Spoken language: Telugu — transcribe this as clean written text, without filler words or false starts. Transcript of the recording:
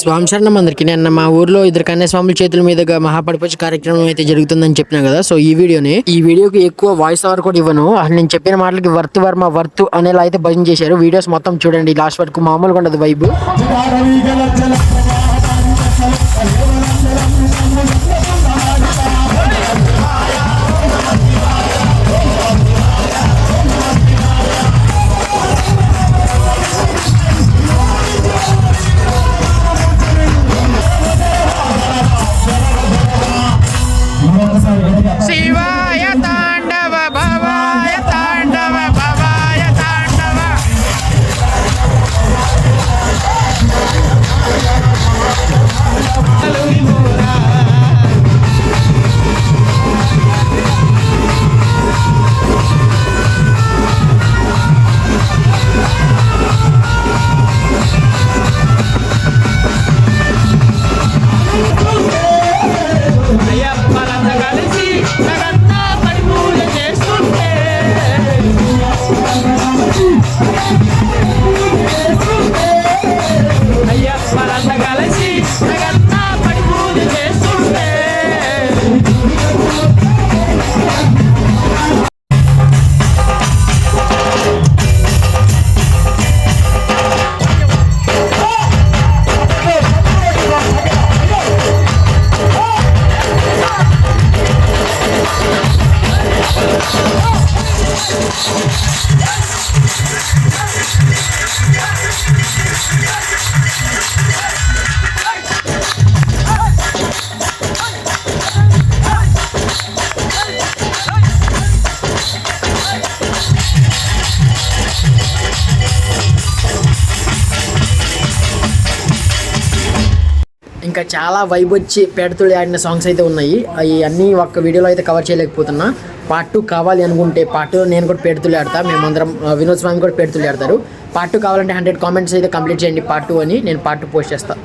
స్వామి శరణం అందరికి. నేను మా ఊర్లో ఇద్దరు కన్యాస్వాముల చేతుల మీదుగా మహాపడిపూజ కార్యక్రమం అయితే జరుగుతుందని చెప్పినా కదా. సో ఈ వీడియోకి ఎక్కువ వాయిస్ ఓవర్ కూడా ఇవ్వను. అసలు నేను చెప్పిన మాటలకి వర్త్ అనేలా అయితే భజన చేశారు. వీడియోస్ మొత్తం చూడండి లాస్ట్ వరకు, మామూలుగా ఉండదు వైబ్. శివాయ తాండవ భవాయ తాండవ భవాయ తాండవ ఇంకా చాలా వైబ్ వచ్చి పేడతుళ్ళు ఆడిన సాంగ్స్ అయితే ఉన్నాయి. అవి అన్నీ ఒక్క వీడియోలో అయితే కవర్ చేయలేకపోతున్నా. పార్ట్ 2 కావాలి అనుకుంటే పార్ట్ 2 నేను కూడా పేడతుళ్ళు ఆడతా. మేమందరం వినోద్ స్వామి కూడా పేడతుళ్ళు ఆడతారు. పార్ట్ 2 కావాలంటే 100 కామెంట్స్ అయితే కంప్లీట్ చేయండి పార్ట్ 2 అని. నేను పార్ట్ 2 పోస్ట్ చేస్తాను.